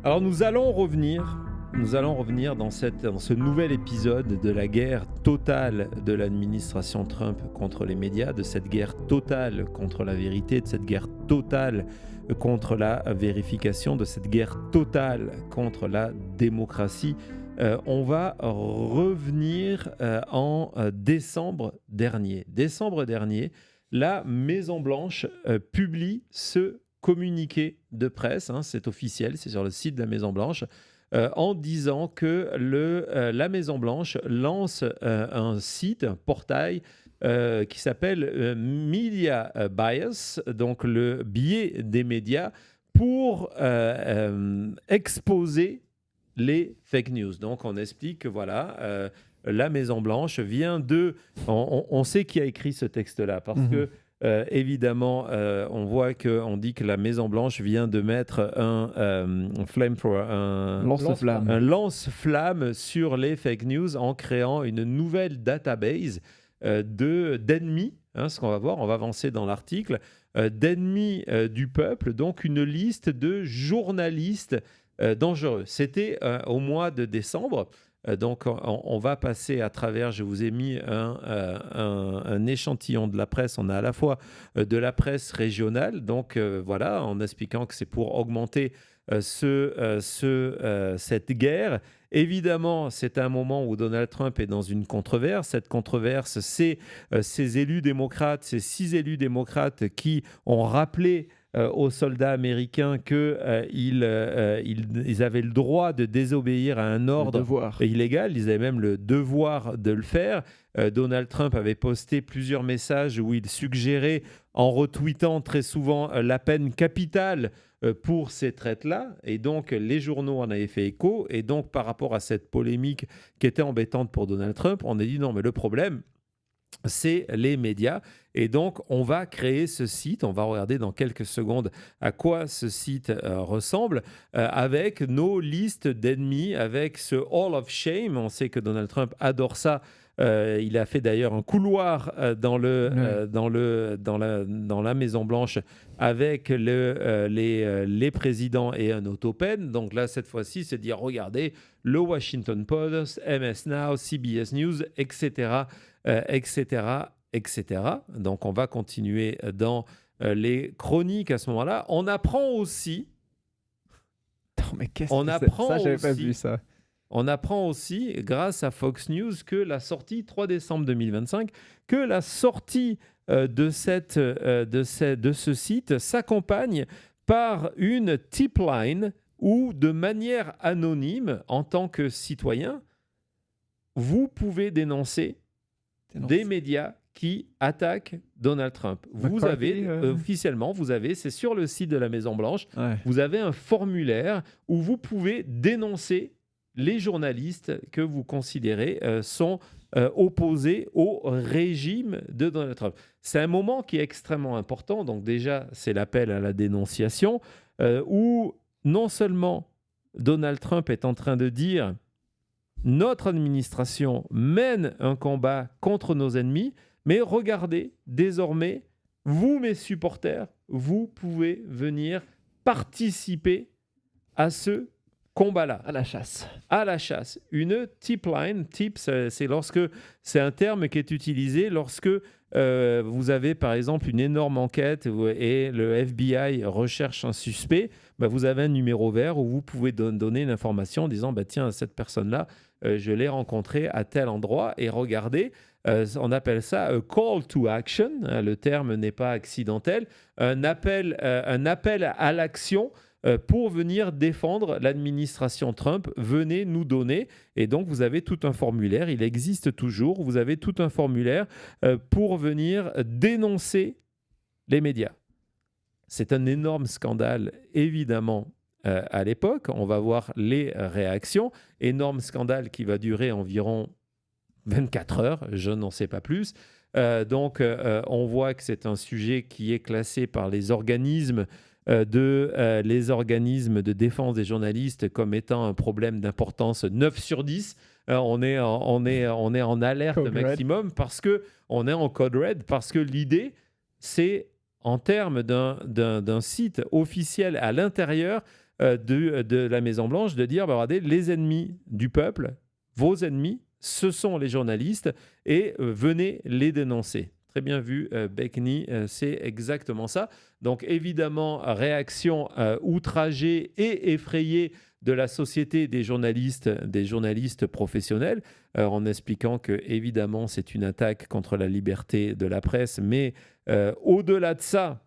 Alors nous allons revenir dans ce nouvel épisode de la guerre totale de l'administration Trump contre les médias, de cette guerre totale contre la vérité, de cette guerre totale contre la vérification, de cette guerre totale contre la démocratie. On va revenir en décembre dernier. Décembre dernier, la Maison-Blanche publie ce communiqué de presse, c'est officiel, c'est sur le site de la Maison-Blanche, en disant que la Maison-Blanche lance un site, un portail qui s'appelle Media Bias, donc le biais des médias, pour exposer les fake news. Donc on explique que voilà, la Maison-Blanche vient de... On sait qui a écrit ce texte-là, parce que évidemment, on voit qu'on dit que la Maison-Blanche vient de mettre un lance-flamme sur les fake news en créant une nouvelle database d'ennemis, ce qu'on va voir, on va avancer dans l'article, d'ennemis du peuple, donc une liste de journalistes dangereux. C'était au mois de décembre. Donc, on va passer à travers, je vous ai mis un échantillon de la presse. On a à la fois de la presse régionale, donc voilà, en expliquant que c'est pour augmenter cette guerre. Évidemment, c'est un moment où Donald Trump est dans une controverse. Cette controverse, c'est ces élus démocrates, ces 6 élus démocrates qui ont rappelé aux soldats américains qu'ils avaient le droit de désobéir à un ordre illégal. Ils avaient même le devoir de le faire. Donald Trump avait posté plusieurs messages où il suggérait, en retweetant très souvent, la peine capitale pour ces traites-là. Et donc, les journaux en avaient fait écho. Et donc, par rapport à cette polémique qui était embêtante pour Donald Trump, on a dit non, mais le problème, c'est les médias. Et donc, on va créer ce site. On va regarder dans quelques secondes à quoi ce site ressemble, avec nos listes d'ennemis, avec ce Hall of Shame. On sait que Donald Trump adore ça. Il a fait d'ailleurs un couloir dans la Maison-Blanche avec les présidents et un autopen. Donc là, cette fois-ci, c'est dire, regardez, le Washington Post, MS Now, CBS News, etc., etc. Donc, on va continuer dans les chroniques à ce moment-là. On apprend aussi... Non, mais qu'est-ce que c'est ça? J'avais pas vu ça. On apprend aussi, grâce à Fox News, que la sortie 3 décembre 2025, que la sortie de ce site s'accompagne par une tip line où, de manière anonyme, en tant que citoyen, vous pouvez dénoncer des médias qui attaquent Donald Trump. Vous avez, officiellement, c'est sur le site de la Maison-Blanche, vous avez un formulaire où vous pouvez dénoncer les journalistes que vous considérez sont opposés au régime de Donald Trump. C'est un moment qui est extrêmement important. Donc déjà, c'est l'appel à la dénonciation, où non seulement Donald Trump est en train de dire « Notre administration mène un combat contre nos ennemis », mais regardez, désormais, vous, mes supporters, vous pouvez venir participer à ce combat-là. À la chasse. À la chasse. Une tip line, tip, c'est un terme qui est utilisé lorsque vous avez par exemple une énorme enquête et le FBI recherche un suspect, vous avez un numéro vert où vous pouvez donner une information en disant tiens, cette personne-là, je l'ai rencontrée à tel endroit, et regardez, on appelle ça call to action, le terme n'est pas accidentel, un appel à l'action pour venir défendre l'administration Trump. Venez nous donner. Et donc, vous avez tout un formulaire. Il existe toujours. Vous avez tout un formulaire pour venir dénoncer les médias. C'est un énorme scandale, évidemment, à l'époque. On va voir les réactions. Énorme scandale qui va durer environ 24 heures. Je n'en sais pas plus. Donc, on voit que c'est un sujet qui est classé par les organismes les organismes de défense des journalistes comme étant un problème d'importance 9 sur 10. On est en alerte code maximum parce qu'on est en code red, parce que l'idée, c'est en termes d'un site officiel à l'intérieur, de la Maison-Blanche de dire, regardez, les ennemis du peuple, vos ennemis, ce sont les journalistes et venez les dénoncer. Très bien vu, Beckny, c'est exactement ça. Donc évidemment, réaction outragée et effrayée de la société des journalistes professionnels, en expliquant que évidemment c'est une attaque contre la liberté de la presse, mais au-delà de ça,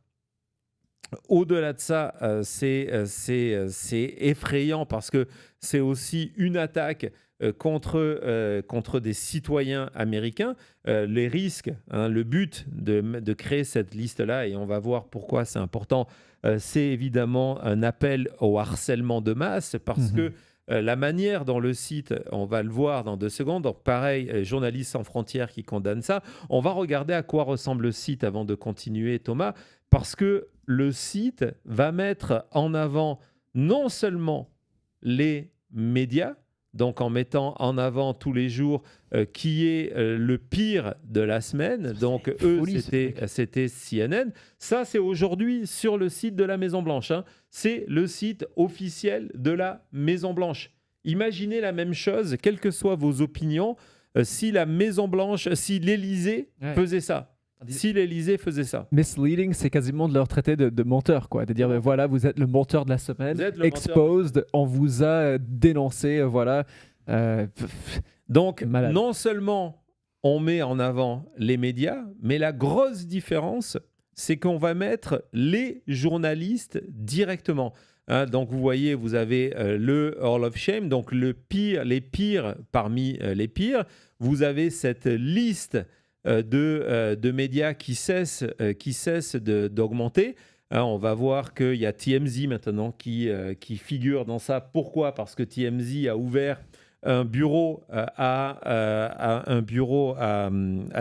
c'est effrayant parce que c'est aussi une attaque contre des citoyens américains. Les risques, le but de créer cette liste-là, et on va voir pourquoi c'est important, c'est évidemment un appel au harcèlement de masse parce que la manière dont le site, on va le voir dans 2 secondes, donc pareil, Journalistes sans frontières qui condamne ça. On va regarder à quoi ressemble le site avant de continuer, Thomas, parce que le site va mettre en avant non seulement les médias, donc en mettant en avant tous les jours qui est le pire de la semaine. Donc eux, c'était CNN. Ça, c'est aujourd'hui sur le site de la Maison-Blanche. C'est le site officiel de la Maison-Blanche. Imaginez la même chose, quelles que soient vos opinions, si la Maison-Blanche, si l'Élysée faisait ça. Si l'Élysée faisait ça. Misleading, c'est quasiment de leur traiter de menteur, quoi. De dire, voilà, vous êtes le menteur de la semaine, exposed, on vous a dénoncé, voilà. Donc, non seulement on met en avant les médias, mais la grosse différence, c'est qu'on va mettre les journalistes directement. Donc, vous voyez, vous avez le Hall of Shame, donc les pires parmi les pires. Vous avez cette liste de médias qui cessent d'augmenter. On va voir qu'il y a TMZ maintenant qui figure dans ça. Pourquoi ? Parce que TMZ a ouvert un bureau à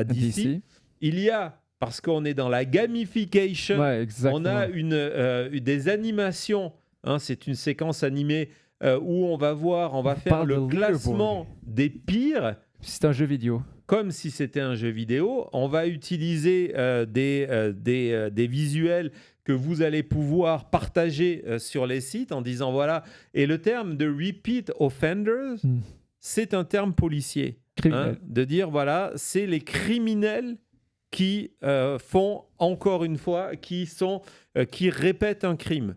DC. Il y a, parce qu'on est dans la gamification, on a des animations. C'est une séquence animée où on va faire le classement des pires. C'est un jeu vidéo. Comme si c'était un jeu vidéo. On va utiliser des visuels que vous allez pouvoir partager sur les sites en disant voilà. Et le terme de repeat offenders, c'est un terme policier. De dire voilà, c'est les criminels qui font encore une fois, qui répètent un crime.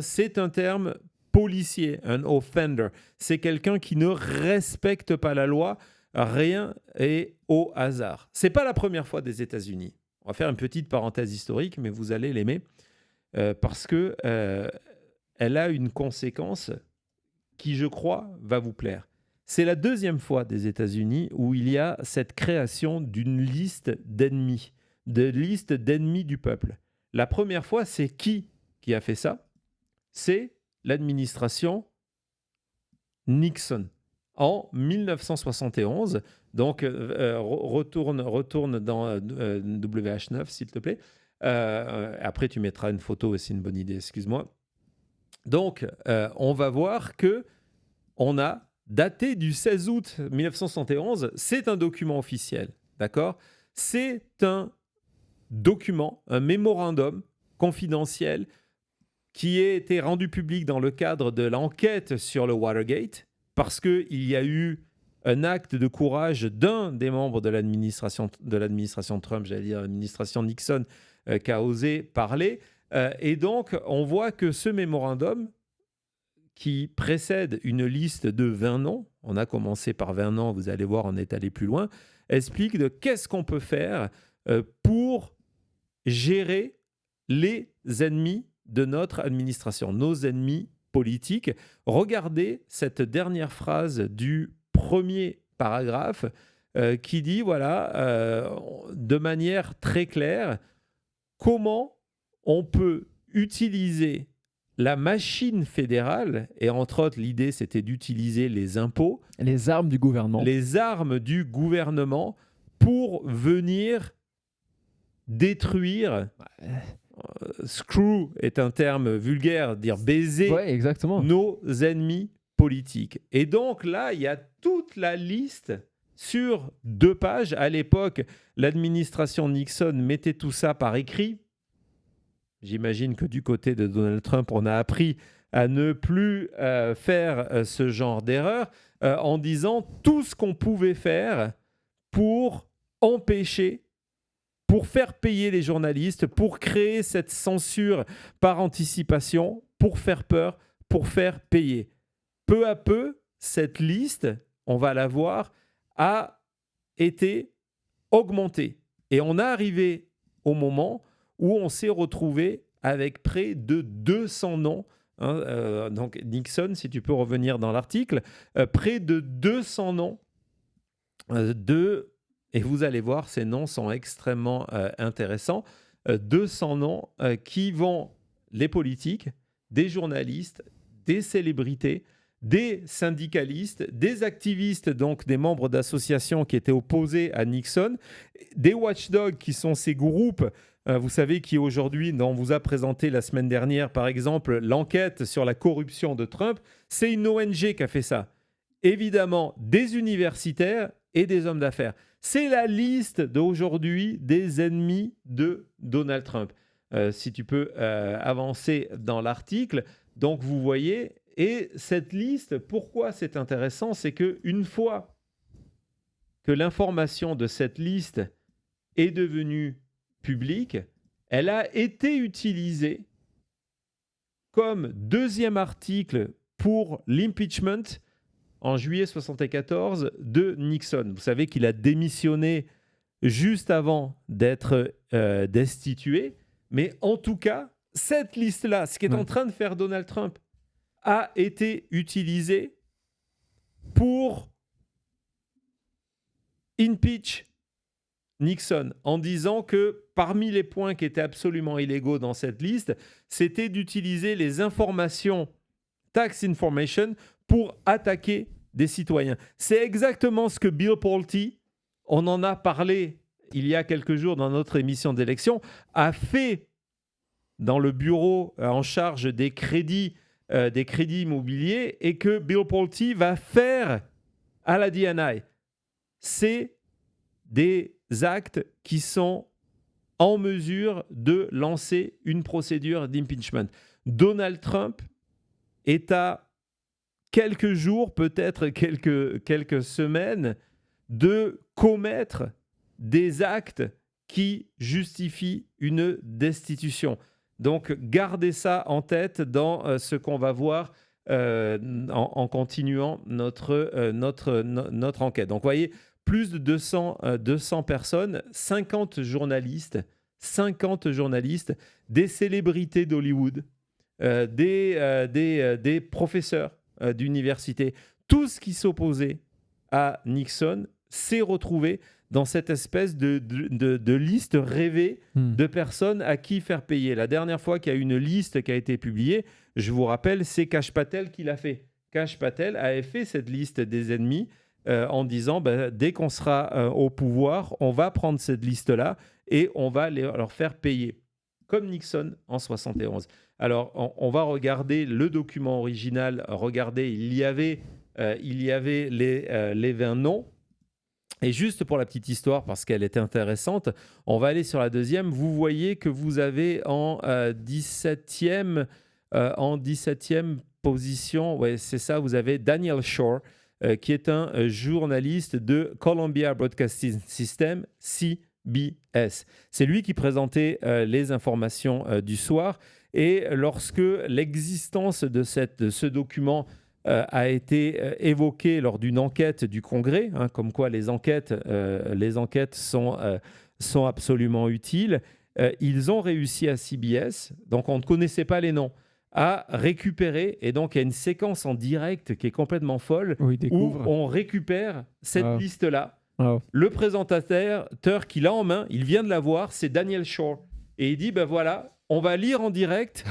C'est un terme policier, un offender. C'est quelqu'un qui ne respecte pas la loi. Rien est au hasard. C'est pas la première fois des États-Unis. On va faire une petite parenthèse historique, mais vous allez l'aimer parce que elle a une conséquence qui, je crois, va vous plaire. C'est la 2e fois des États-Unis où il y a cette création d'une liste d'ennemis du peuple. La première fois, c'est qui a fait ça ? C'est l'administration Nixon. En 1971, donc retourne dans WH9, s'il te plaît. Après, tu mettras une photo, c'est une bonne idée, excuse-moi. Donc, on va voir que on a daté du 16 août 1971. C'est un document officiel, d'accord ? C'est un document, un mémorandum confidentiel qui a été rendu public dans le cadre de l'enquête sur le Watergate, parce qu'il y a eu un acte de courage d'un des membres de l'administration Trump, j'allais dire l'administration Nixon, qui a osé parler. Et donc, on voit que ce mémorandum, qui précède une liste de 20 noms, on a commencé par 20 noms, vous allez voir, on est allé plus loin, explique de qu'est-ce qu'on peut faire pour gérer les ennemis de notre administration, nos ennemis politiques. Regardez cette dernière phrase du premier paragraphe qui dit, voilà, de manière très claire, comment on peut utiliser la machine fédérale, et entre autres, l'idée, c'était d'utiliser les impôts. Les armes du gouvernement. Les armes du gouvernement pour venir détruire... screw est un terme vulgaire, dire baiser nos ennemis politiques. Et donc là, il y a toute la liste sur 2 pages. À l'époque, l'administration Nixon mettait tout ça par écrit. J'imagine que du côté de Donald Trump, on a appris à ne plus faire ce genre d'erreur en disant tout ce qu'on pouvait faire pour empêcher, pour faire payer les journalistes, pour créer cette censure par anticipation, pour faire peur, pour faire payer. Peu à peu, cette liste, on va la voir, a été augmentée. Et on est arrivé au moment où on s'est retrouvé avec près de 200 noms. Donc Nixon, si tu peux revenir dans l'article, près de 200 noms et vous allez voir, ces noms sont extrêmement intéressants. 200 noms qui vont, les politiques, des journalistes, des célébrités, des syndicalistes, des activistes, donc des membres d'associations qui étaient opposés à Nixon, des watchdogs qui sont ces groupes, vous savez, qui aujourd'hui, on vous a présenté la semaine dernière, par exemple, l'enquête sur la corruption de Trump, c'est une ONG qui a fait ça. Évidemment, des universitaires et des hommes d'affaires. C'est la liste d'aujourd'hui des ennemis de Donald Trump. Si tu peux avancer dans l'article, donc vous voyez, et cette liste, pourquoi c'est intéressant, c'est qu'une fois que l'information de cette liste est devenue publique, elle a été utilisée comme deuxième article pour l'impeachment en juillet 1974 de Nixon. Vous savez qu'il a démissionné juste avant d'être destitué, mais en tout cas, cette liste-là, ce qu'est en train de faire Donald Trump, a été utilisée pour impeach Nixon, en disant que parmi les points qui étaient absolument illégaux dans cette liste, c'était d'utiliser les informations tax information pour attaquer des citoyens. C'est exactement ce que Bill Pulte, on en a parlé il y a quelques jours dans notre émission d'élection, a fait dans le bureau en charge des crédits immobiliers et que Bill Pulte va faire à la DNI. C'est des actes qui sont en mesure de lancer une procédure d'impeachment. Donald Trump est à quelques jours, peut-être quelques semaines, de commettre des actes qui justifient une destitution. Donc, gardez ça en tête dans ce qu'on va voir en continuant notre enquête. Donc, vous voyez, plus de 200 personnes, 50 journalistes, des célébrités d'Hollywood, des professeurs d'université. Tout ce qui s'opposait à Nixon s'est retrouvé dans cette espèce de liste rêvée de personnes à qui faire payer. La dernière fois qu'il y a une liste qui a été publiée, je vous rappelle, c'est Kash Patel qui l'a fait. Kash Patel avait fait cette liste des ennemis en disant dès qu'on sera au pouvoir, on va prendre cette liste-là et on va leur faire payer, comme Nixon en 71. Alors, on va regarder le document original. Regardez, il y avait les 20 noms. Et juste pour la petite histoire, parce qu'elle est intéressante, on va aller sur la deuxième. Vous voyez que vous avez en 17e position, ouais, c'est ça, vous avez Daniel Shore, qui est un journaliste de Columbia Broadcasting System, CBS. C'est lui qui présentait les informations du soir. Et lorsque l'existence de ce document a été évoquée lors d'une enquête du Congrès, comme quoi les enquêtes sont absolument utiles, ils ont réussi à CBS, donc on ne connaissait pas les noms, à récupérer, et donc il y a une séquence en direct qui est complètement folle, où on récupère cette liste-là. Le présentateur qui l'a en main, il vient de la voir, c'est Daniel Shore. Et il dit, voilà, on va lire en direct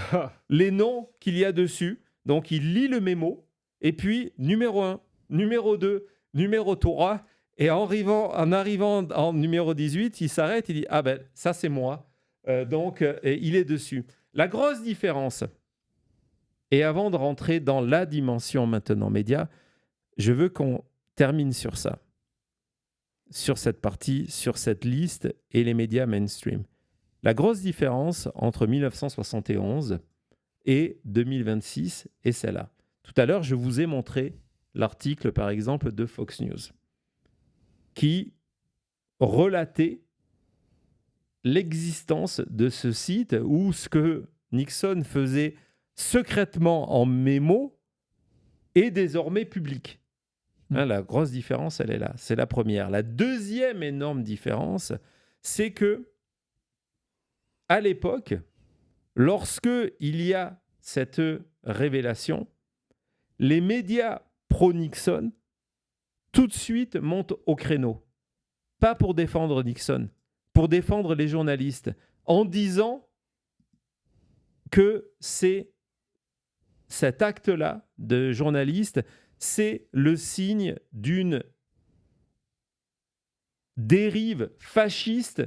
les noms qu'il y a dessus. Donc il lit le mémo, et puis numéro 1, numéro 2, numéro 3, et en arrivant en numéro 18, il s'arrête, il dit, ça c'est moi. Donc il est dessus. La grosse différence, et avant de rentrer dans la dimension maintenant média, je veux qu'on termine sur ça, sur cette partie, sur cette liste et les médias mainstream. La grosse différence entre 1971 et 2026 est celle-là. Tout à l'heure, je vous ai montré l'article, par exemple, de Fox News qui relatait l'existence de ce site où ce que Nixon faisait secrètement en mémo est désormais public. La grosse différence, elle est là. C'est la première. La deuxième énorme différence, c'est que à l'époque, lorsque il y a cette révélation, les médias pro-Nixon, tout de suite, montent au créneau. Pas pour défendre Nixon, pour défendre les journalistes, en disant que cet acte-là de journaliste, c'est le signe d'une dérive fasciste,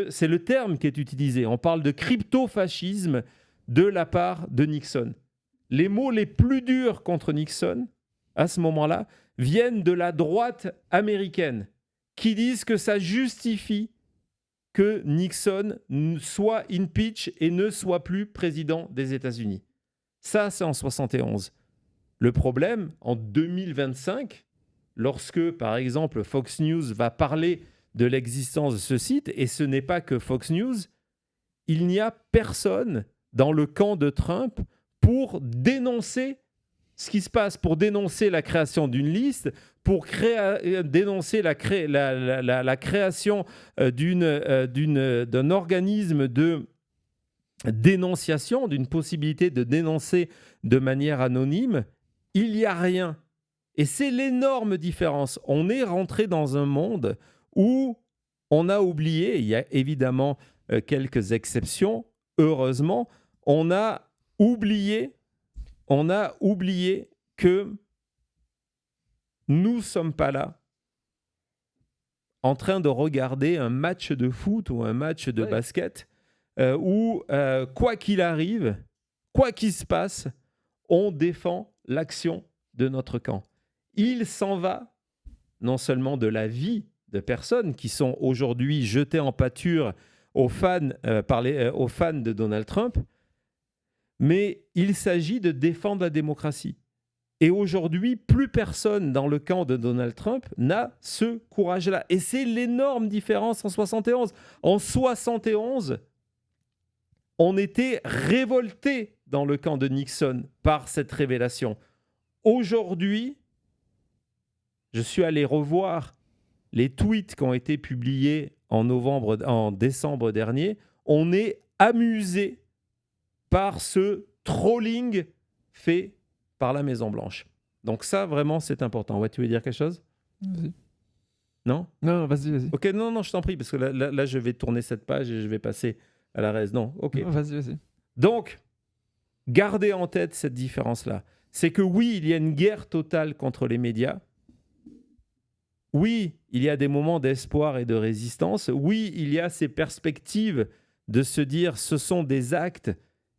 c'est le terme qui est utilisé. On parle de crypto-fascisme de la part de Nixon. Les mots les plus durs contre Nixon, à ce moment-là, viennent de la droite américaine, qui disent que ça justifie que Nixon soit impeach et ne soit plus président des États-Unis. Ça, c'est en 71. Le problème, en 2025, lorsque, par exemple, Fox News va parler de l'existence de ce site, et ce n'est pas que Fox News, il n'y a personne dans le camp de Trump pour dénoncer ce qui se passe, pour dénoncer la création d'une liste, pour dénoncer la création d'un organisme de dénonciation, d'une possibilité de dénoncer de manière anonyme. Il n'y a rien. Et c'est l'énorme différence. On est rentré dans un monde où on a oublié, il y a évidemment quelques exceptions, heureusement, on a oublié que nous ne sommes pas là en train de regarder un match de foot ou un match de basket où, quoi qu'il arrive, quoi qu'il se passe, on défend l'action de notre camp. Il s'en va non seulement de la vie de personnes qui sont aujourd'hui jetées en pâture aux fans de Donald Trump, mais il s'agit de défendre la démocratie. Et aujourd'hui, plus personne dans le camp de Donald Trump n'a ce courage-là. Et c'est l'énorme différence en 71. En 71, on était révolté dans le camp de Nixon par cette révélation. Aujourd'hui, je suis allé revoir les tweets qui ont été publiés en décembre dernier. On est amusé par ce trolling fait par la Maison-Blanche. Donc ça, vraiment, c'est important. Ouais, tu veux dire quelque chose ? Vas-y. Non ? Non, vas-y. Ok, non, je t'en prie, parce que là, je vais tourner cette page et je vais passer à la reste. Non, ok. Non, vas-y. Donc, gardez en tête cette différence-là. C'est que oui, il y a une guerre totale contre les médias. Oui, il y a des moments d'espoir et de résistance. Oui, il y a ces perspectives de se dire ce sont des actes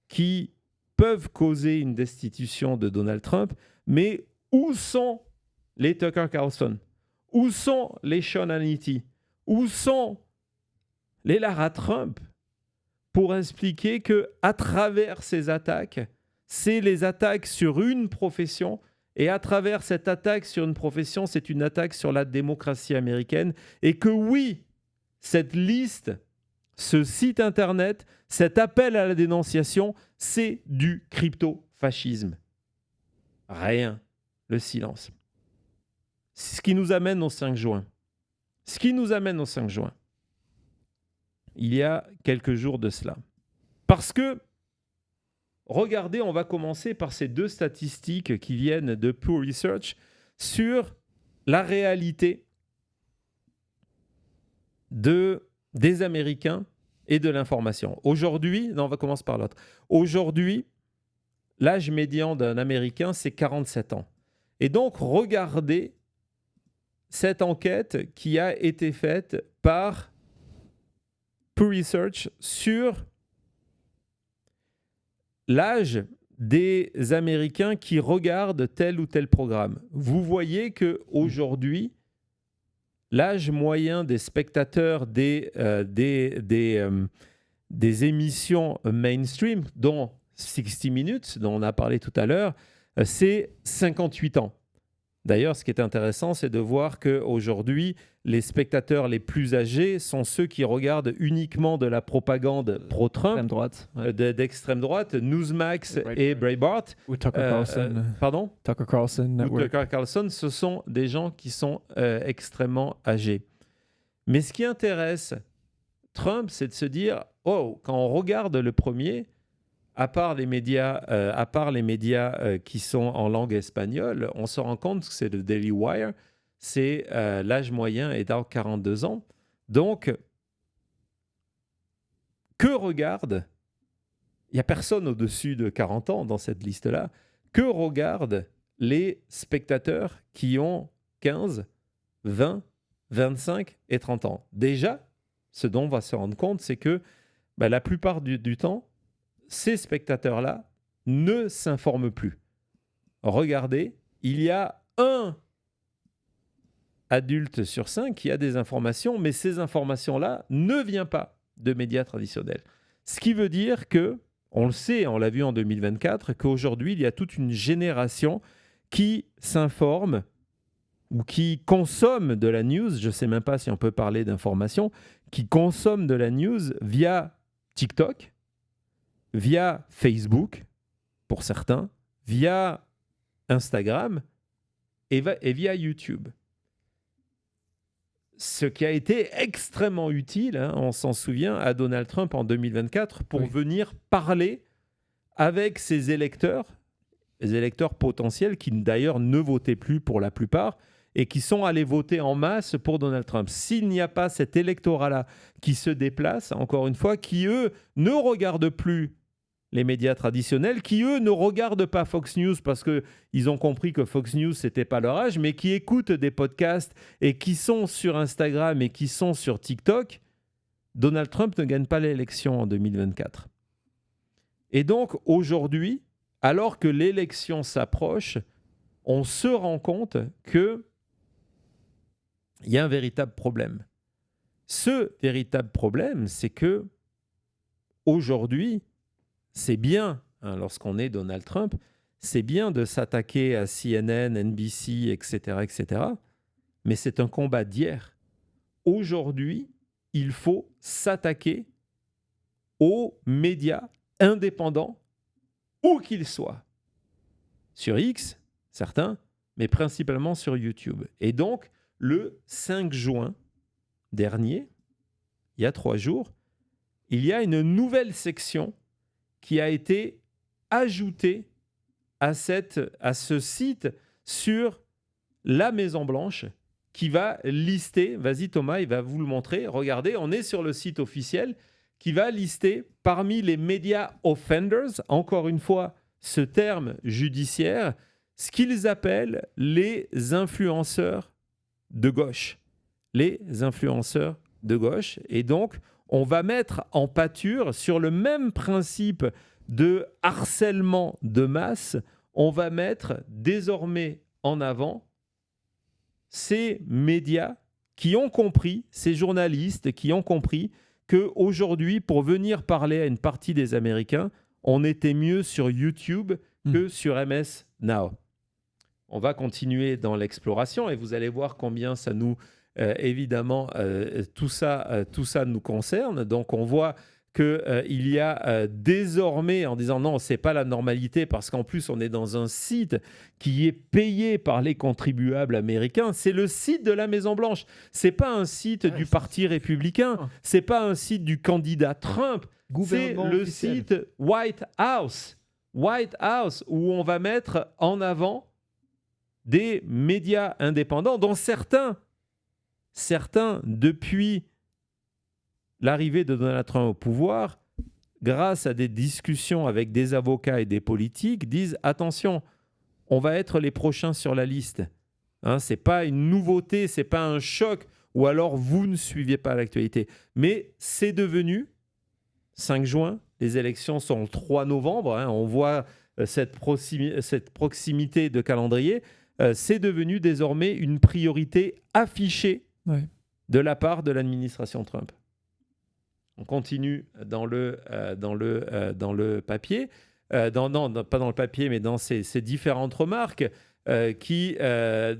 qui peuvent causer une destitution de Donald Trump, mais où sont les Tucker Carlson? Où sont les Sean Hannity? Où sont les Lara Trump pour expliquer qu'à travers ces attaques, c'est les attaques sur une profession, et à travers cette attaque sur une profession, c'est une attaque sur la démocratie américaine, et que oui, cette liste, ce site internet, cet appel à la dénonciation, c'est du crypto-fascisme. Rien, le silence. C'est ce qui nous amène au 5 juin. Il y a quelques jours de cela. Parce que, regardez, on va commencer par ces deux statistiques qui viennent de Pew Research sur la réalité des Américains et de l'information. Aujourd'hui, on va commencer par l'autre. Aujourd'hui, l'âge médian d'un Américain, c'est 47 ans. Et donc, regardez cette enquête qui a été faite par Pew Research sur l'âge des Américains qui regardent tel ou tel programme. Vous voyez qu'aujourd'hui, l'âge moyen des spectateurs des émissions mainstream, dont 60 Minutes, dont on a parlé tout à l'heure, c'est 58 ans. D'ailleurs, ce qui est intéressant, c'est de voir qu'aujourd'hui, les spectateurs les plus âgés sont ceux qui regardent uniquement de la propagande pro-Trump, d'extrême droite, Newsmax et Breitbart. Ou Tucker Carlson. Pardon ? Tucker Carlson. Ou Tucker Carlson, ce sont des gens qui sont extrêmement âgés. Mais ce qui intéresse Trump, c'est de se dire, quand on regarde le premier, à part les médias qui sont en langue espagnole, on se rend compte que c'est le Daily Wire, c'est l'âge moyen est à 42 ans. Donc, que regarde, il n'y a personne au-dessus de 40 ans dans cette liste-là, que regardent les spectateurs qui ont 15, 20, 25 et 30 ans. Déjà, ce dont on va se rendre compte, c'est que la plupart du temps, ces spectateurs-là ne s'informent plus. Regardez, il y a un adulte sur 5 qui a des informations, mais ces informations-là ne viennent pas de médias traditionnels. Ce qui veut dire que, on le sait, on l'a vu en 2024, qu'aujourd'hui, il y a toute une génération qui s'informe ou qui consomme de la news, je ne sais même pas si on peut parler d'information, qui consomme de la news via TikTok, via Facebook, pour certains, via Instagram et via YouTube. Ce qui a été extrêmement utile, on s'en souvient, à Donald Trump en 2024 pour venir parler avec ses électeurs, les électeurs potentiels qui d'ailleurs ne votaient plus pour la plupart et qui sont allés voter en masse pour Donald Trump. S'il n'y a pas cet électorat-là qui se déplace, encore une fois, qui eux ne regardent plus les médias traditionnels, qui eux ne regardent pas Fox News parce qu'ils ont compris que Fox News, c'était pas leur âge, mais qui écoutent des podcasts et qui sont sur Instagram et qui sont sur TikTok, Donald Trump ne gagne pas l'élection en 2024. Et donc, aujourd'hui, alors que l'élection s'approche, on se rend compte qu'il y a un véritable problème. Ce véritable problème, c'est que aujourd'hui, c'est bien, lorsqu'on est Donald Trump, c'est bien de s'attaquer à CNN, NBC, etc., mais c'est un combat d'hier. Aujourd'hui, il faut s'attaquer aux médias indépendants, où qu'ils soient. Sur X, certains, mais principalement sur YouTube. Et donc, le 5 juin dernier, il y a 3 jours, il y a une nouvelle section qui a été ajoutée à ce site sur la Maison-Blanche qui va lister, vas-y Thomas, il va vous le montrer, regardez, on est sur le site officiel, qui va lister parmi les media offenders, encore une fois, ce terme judiciaire, ce qu'ils appellent les influenceurs de gauche. Les influenceurs de gauche. Et donc, on va mettre en pâture, sur le même principe de harcèlement de masse, on va mettre désormais en avant ces médias qui ont compris, ces journalistes qui ont compris qu'aujourd'hui, pour venir parler à une partie des Américains, on était mieux sur YouTube que sur MS Now. On va continuer dans l'exploration et vous allez voir combien ça nous... évidemment, tout ça nous concerne. Donc, on voit qu'il y a désormais, en disant non, ce n'est pas la normalité, parce qu'en plus, on est dans un site qui est payé par les contribuables américains. C'est le site de la Maison-Blanche. Ce n'est pas un site du Parti républicain. Ce n'est pas un site du candidat Trump. C'est le site White House. White House, où on va mettre en avant des médias indépendants, dont certains, depuis l'arrivée de Donald Trump au pouvoir, grâce à des discussions avec des avocats et des politiques, disent « Attention, on va être les prochains sur la liste. » Ce n'est pas une nouveauté, ce n'est pas un choc, ou alors vous ne suiviez pas l'actualité. Mais c'est devenu, 5 juin, les élections sont le 3 novembre, on voit cette proximité de calendrier, c'est devenu désormais une priorité affichée de la part de l'administration Trump. On continue dans le papier. pas dans le papier, mais dans ces différentes remarques, qui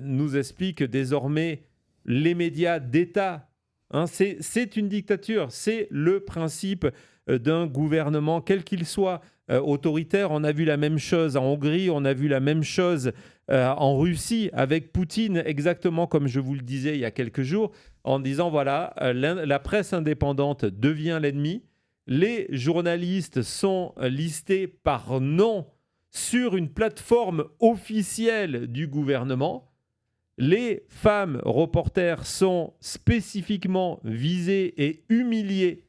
nous expliquent désormais les médias d'État. Hein, c'est une dictature, c'est le principe d'un gouvernement, quel qu'il soit, autoritaire. On a vu la même chose en Hongrie, on a vu la même chose en Russie avec Poutine, exactement comme je vous le disais il y a quelques jours, en disant voilà, la presse indépendante devient l'ennemi, les journalistes sont listés par nom sur une plateforme officielle du gouvernement. Les femmes reporters sont spécifiquement visées et humiliées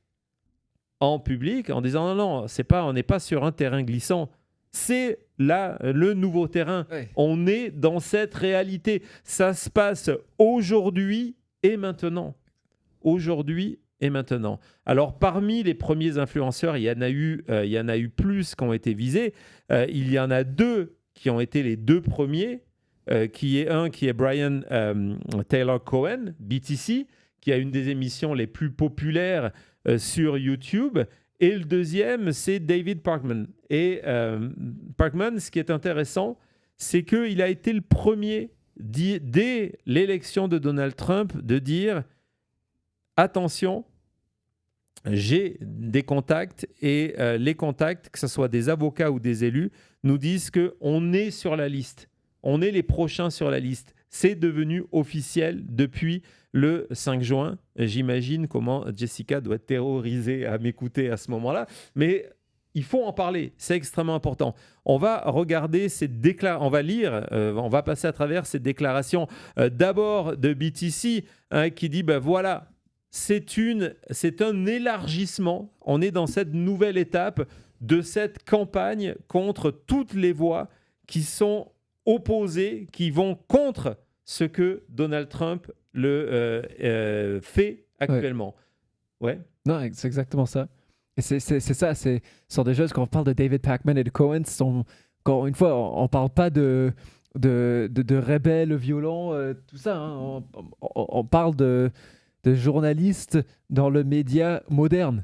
en public en disant non, on n'est pas sur un terrain glissant. C'est là le nouveau terrain. Ouais. On est dans cette réalité. Ça se passe aujourd'hui et maintenant. Aujourd'hui et maintenant. Alors, parmi les premiers influenceurs, il y en a eu plus qui ont été visés. Il y en a 2 qui ont été les 2 premiers. Qui est Brian Taylor Cohen, BTC, qui a une des émissions les plus populaires sur YouTube. Et le deuxième, c'est David Parkman. Et Parkman, ce qui est intéressant, c'est qu'il a été le premier, dès l'élection de Donald Trump, de dire « Attention, j'ai des contacts et les contacts, que ce soit des avocats ou des élus, nous disent qu'on est sur la liste. On est les prochains sur la liste. C'est devenu officiel depuis le 5 juin. J'imagine comment Jessica doit être terrorisée à m'écouter à ce moment-là. Mais il faut en parler. C'est extrêmement important. On va regarder ces déclarations. On va lire, on va passer à travers ces déclarations. D'abord de BTC qui dit voilà, c'est un élargissement. On est dans cette nouvelle étape de cette campagne contre toutes les voix qui sont opposés, qui vont contre ce que Donald Trump fait actuellement. Ouais. Non, c'est exactement ça. Et c'est ça, ce sont des choses, quand on parle de David Pakman et de Cohen, encore une fois, on ne parle pas de rebelles violents, tout ça. Hein. On parle de journalistes dans le média moderne.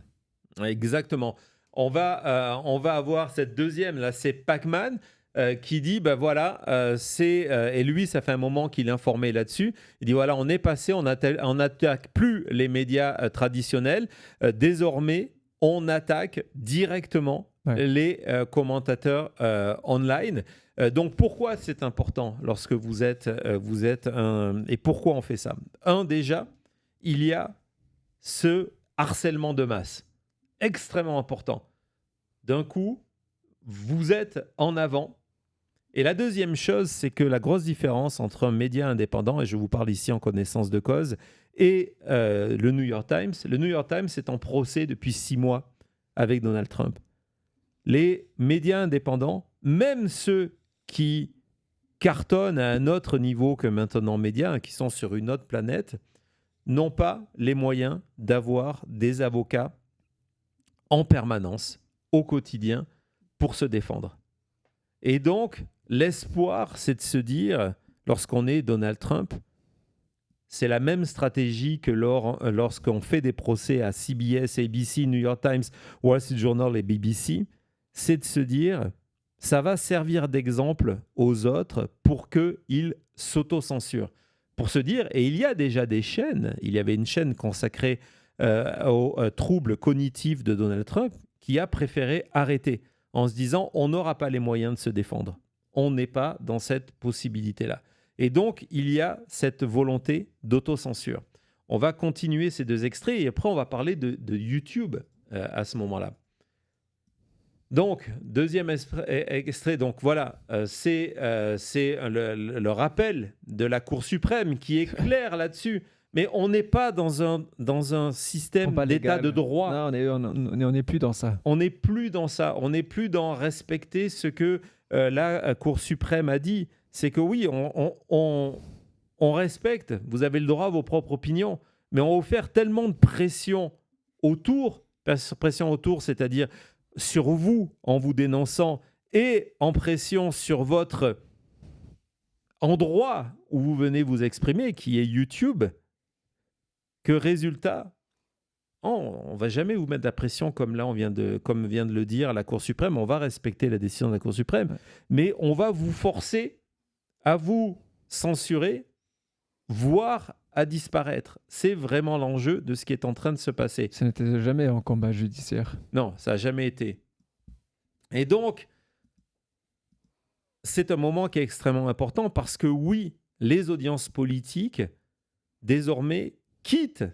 Exactement. On va avoir cette deuxième, là, c'est Pakman, qui dit, et lui, ça fait un moment qu'il est informé là-dessus, il dit, voilà, on est passé, on n'attaque plus les médias traditionnels, désormais, on attaque directement les commentateurs online. Donc, pourquoi c'est important lorsque vous êtes et pourquoi on fait ça ? Déjà, il y a ce harcèlement de masse, extrêmement important. D'un coup, vous êtes en avant. Et la deuxième chose, c'est que la grosse différence entre un média indépendant, et je vous parle ici en connaissance de cause, et le New York Times est en procès depuis 6 mois avec Donald Trump. Les médias indépendants, même ceux qui cartonnent à un autre niveau que Maintenant Média, qui sont sur une autre planète, n'ont pas les moyens d'avoir des avocats en permanence, au quotidien, pour se défendre. Et donc, l'espoir, c'est de se dire, lorsqu'on est Donald Trump, c'est la même stratégie que lorsqu'on fait des procès à CBS, ABC, New York Times, Wall Street Journal et BBC, c'est de se dire, ça va servir d'exemple aux autres pour qu'ils s'autocensurent. Pour se dire, et il y a déjà des chaînes, il y avait une chaîne consacrée aux troubles cognitifs de Donald Trump qui a préféré arrêter en se disant, on n'aura pas les moyens de se défendre. On n'est pas dans cette possibilité-là. Et donc, il y a cette volonté d'autocensure. On va continuer ces 2 extraits et après, on va parler de YouTube à ce moment-là. Donc, deuxième extrait, donc voilà, c'est le rappel de la Cour suprême qui est clair là-dessus. Mais on n'est pas dans un système d'état de droit. Non, on n'est plus dans ça. On n'est plus dans ça. On n'est plus dans respecter ce que la Cour suprême a dit. C'est que oui, on respecte. Vous avez le droit à vos propres opinions. Mais on va vous faire tellement de pression autour, c'est-à-dire sur vous en vous dénonçant et en pression sur votre endroit où vous venez vous exprimer, qui est YouTube, que résultat, on ne va jamais vous mettre la pression comme là, comme vient de le dire la Cour suprême. On va respecter la décision de la Cour suprême, mais on va vous forcer à vous censurer, voire à disparaître. C'est vraiment l'enjeu de ce qui est en train de se passer. Ça n'était jamais un combat judiciaire. Non, ça n'a jamais été. Et donc, c'est un moment qui est extrêmement important parce que oui, les audiences politiques, désormais, quittent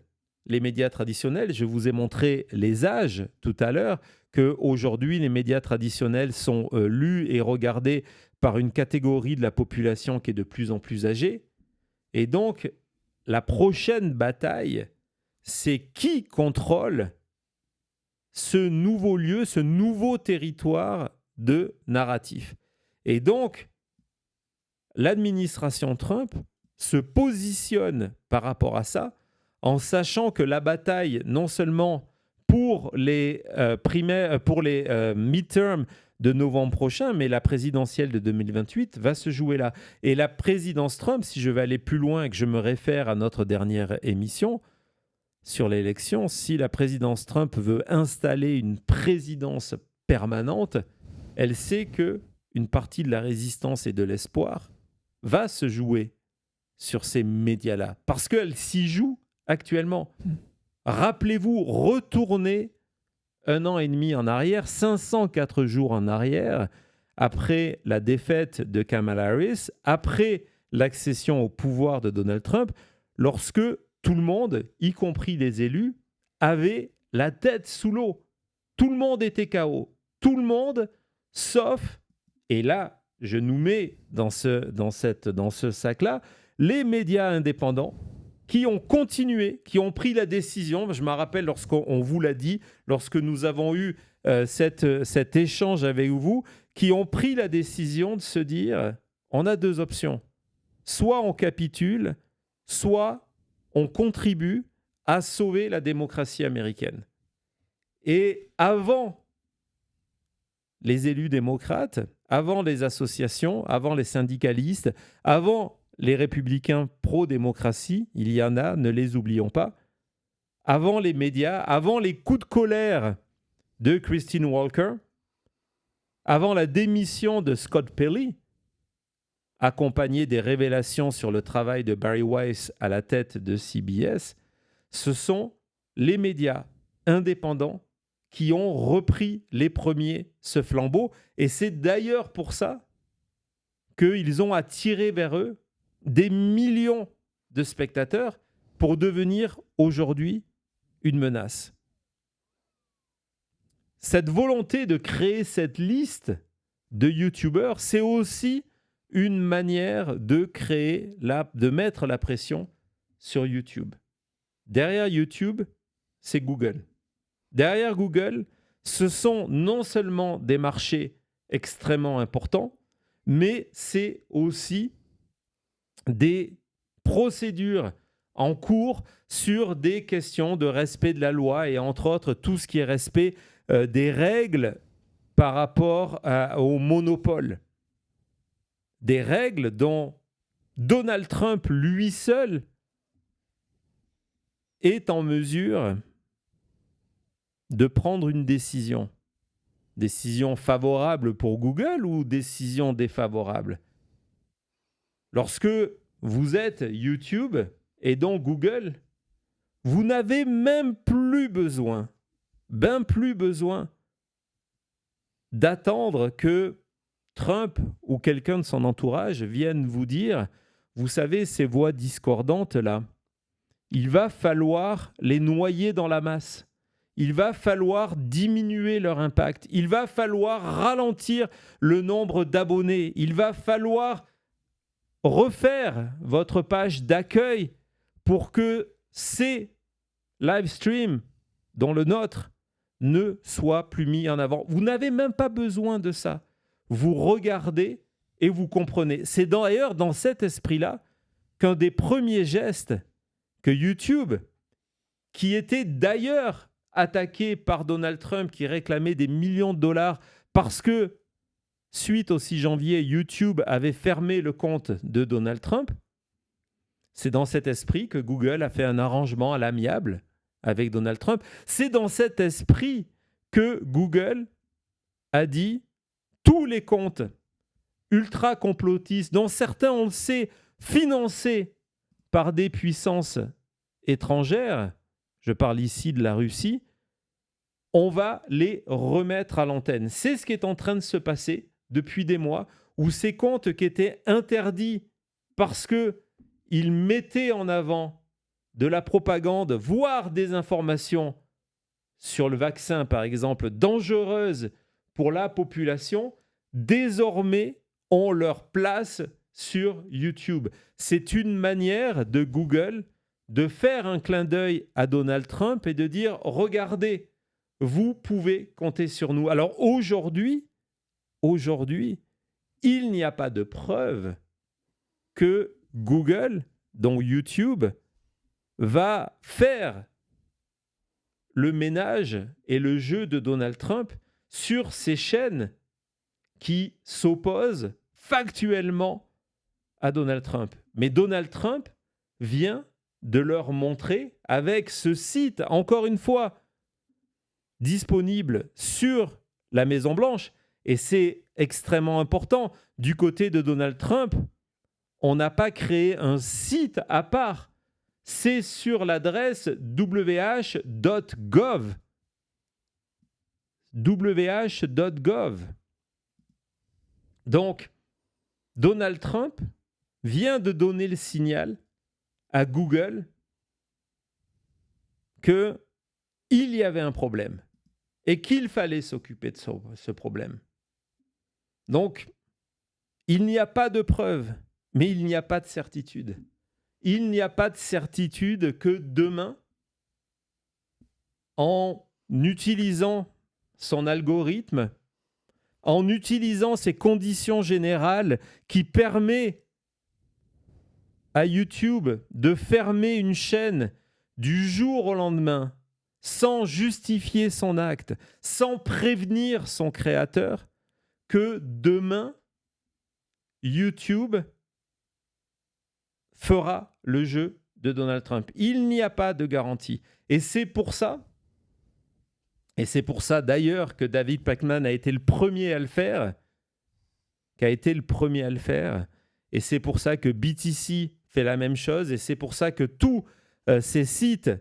les médias traditionnels. Je vous ai montré les âges tout à l'heure, qu'aujourd'hui, les médias traditionnels sont lus et regardés par une catégorie de la population qui est de plus en plus âgée. Et donc, la prochaine bataille, c'est qui contrôle ce nouveau lieu, ce nouveau territoire de narratif. Et donc, l'administration Trump se positionne par rapport à ça, en sachant que la bataille, non seulement pour les midterms de novembre prochain, mais la présidentielle de 2028 va se jouer là. Et la présidence Trump, si je vais aller plus loin et que je me réfère à notre dernière émission sur l'élection, si la présidence Trump veut installer une présidence permanente, elle sait qu'une partie de la résistance et de l'espoir va se jouer sur ces médias-là, parce qu'elle s'y joue actuellement. Rappelez-vous, retournez 1 an et demi en arrière, 504 jours en arrière, après la défaite de Kamala Harris, après l'accession au pouvoir de Donald Trump, lorsque tout le monde, y compris les élus, avait la tête sous l'eau. Tout le monde était KO. Tout le monde, sauf, et là, je nous mets dans ce sac-là, les médias indépendants qui ont continué, qui ont pris la décision. Je me rappelle lorsqu'on vous l'a dit, lorsque nous avons eu cet échange avec vous, qui ont pris la décision de se dire, on a 2 options. Soit on capitule, soit on contribue à sauver la démocratie américaine. Et avant les élus démocrates, avant les associations, avant les syndicalistes, avant les républicains pro-démocratie, il y en a, ne les oublions pas, avant les médias, avant les coups de colère de Christine Walker, avant la démission de Scott Pelley, accompagnée des révélations sur le travail de Barry Weiss à la tête de CBS, ce sont les médias indépendants qui ont repris les premiers ce flambeau. Et c'est d'ailleurs pour ça qu'ils ont attiré vers eux des millions de spectateurs pour devenir aujourd'hui une menace. Cette volonté de créer cette liste de YouTubeurs, c'est aussi une manière de mettre la pression sur YouTube. Derrière YouTube, c'est Google. Derrière Google, ce sont non seulement des marchés extrêmement importants, mais c'est aussi des procédures en cours sur des questions de respect de la loi et entre autres tout ce qui est respect des règles par rapport au monopole. Des règles dont Donald Trump, lui seul, est en mesure de prendre une décision. Décision favorable pour Google ou décision défavorable? Lorsque vous êtes YouTube et donc Google, vous n'avez même plus besoin, d'attendre que Trump ou quelqu'un de son entourage vienne vous dire, vous savez, ces voix discordantes-là, il va falloir les noyer dans la masse. Il va falloir diminuer leur impact. Il va falloir ralentir le nombre d'abonnés. Il va falloir refaire votre page d'accueil pour que ces live streams, dont le nôtre, ne soient plus mis en avant. Vous n'avez même pas besoin de ça. Vous regardez et vous comprenez. C'est d'ailleurs dans cet esprit-là qu'un des premiers gestes que YouTube, qui était d'ailleurs attaqué par Donald Trump, qui réclamait des millions de dollars parce que, suite au 6 janvier, YouTube avait fermé le compte de Donald Trump, c'est dans cet esprit que Google a fait un arrangement à l'amiable avec Donald Trump. C'est dans cet esprit que Google a dit tous les comptes ultra-complotistes, dont certains, on le sait, financés par des puissances étrangères, je parle ici de la Russie, on va les remettre à l'antenne. C'est ce qui est en train de se passer depuis des mois, où ces comptes qui étaient interdits parce qu'ils mettaient en avant de la propagande, voire des informations sur le vaccin, par exemple, dangereuses pour la population, désormais ont leur place sur YouTube. C'est une manière de Google de faire un clin d'œil à Donald Trump et de dire « Regardez, vous pouvez compter sur nous ». Alors aujourd'hui, il n'y a pas de preuve que Google, donc YouTube, va faire le ménage et le jeu de Donald Trump sur ces chaînes qui s'opposent factuellement à Donald Trump. Mais Donald Trump vient de leur montrer avec ce site, encore une fois, disponible sur la Maison-Blanche, et c'est extrêmement important. Du côté de Donald Trump, on n'a pas créé un site à part. C'est sur l'adresse wh.gov. wh.gov. Donc, Donald Trump vient de donner le signal à Google qu'il y avait un problème et qu'il fallait s'occuper de ce problème. Donc, il n'y a pas de preuve, mais il n'y a pas de certitude. Il n'y a pas de certitude que demain, en utilisant son algorithme, en utilisant ces conditions générales qui permet à YouTube de fermer une chaîne du jour au lendemain, sans justifier son acte, sans prévenir son créateur, que demain, YouTube fera le jeu de Donald Trump. Il n'y a pas de garantie. Et c'est pour ça d'ailleurs que David Pakman a été le premier à le faire, et c'est pour ça que BTC fait la même chose, et c'est pour ça que tous ces sites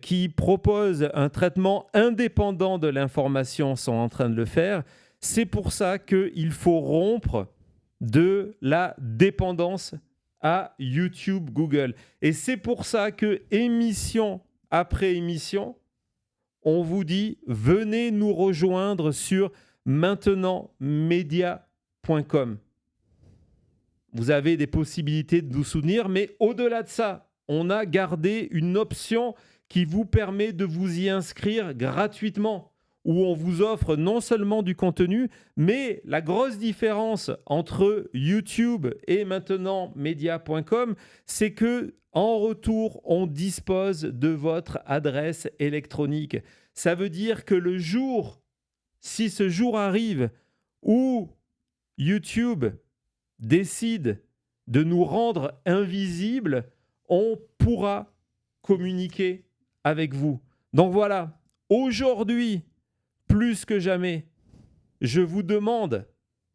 qui proposent un traitement indépendant de l'information sont en train de le faire. C'est pour ça qu'il faut rompre de la dépendance à YouTube, Google. Et c'est pour ça que émission après émission, on vous dit venez nous rejoindre sur maintenantmedia.com. Vous avez des possibilités de nous soutenir, mais au-delà de ça, on a gardé une option qui vous permet de vous y inscrire gratuitement, où on vous offre non seulement du contenu, mais la grosse différence entre YouTube et maintenantmedia.com, c'est que en retour, on dispose de votre adresse électronique. Ça veut dire que le jour, si ce jour arrive où YouTube décide de nous rendre invisibles, on pourra communiquer avec vous. Donc voilà, aujourd'hui, plus que jamais, je vous demande,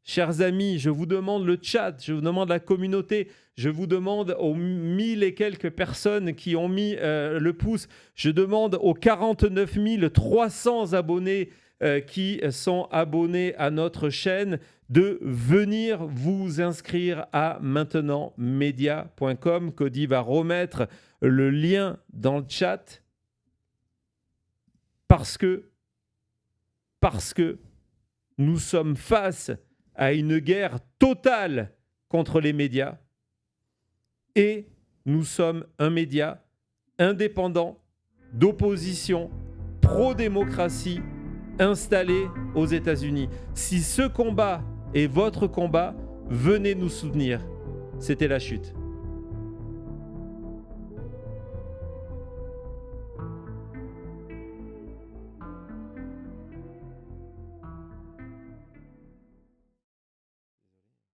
chers amis, je vous demande le chat, je vous demande la communauté, je vous demande aux 1000 et quelques personnes qui ont mis le pouce, je demande aux 49 300 abonnés qui sont abonnés à notre chaîne de venir vous inscrire à maintenantmedia.com. Cody va remettre le lien dans le chat parce que nous sommes face à une guerre totale contre les médias et nous sommes un média indépendant, d'opposition, pro-démocratie, installé aux États-Unis. Si ce combat est votre combat, venez nous soutenir. C'était La Chute.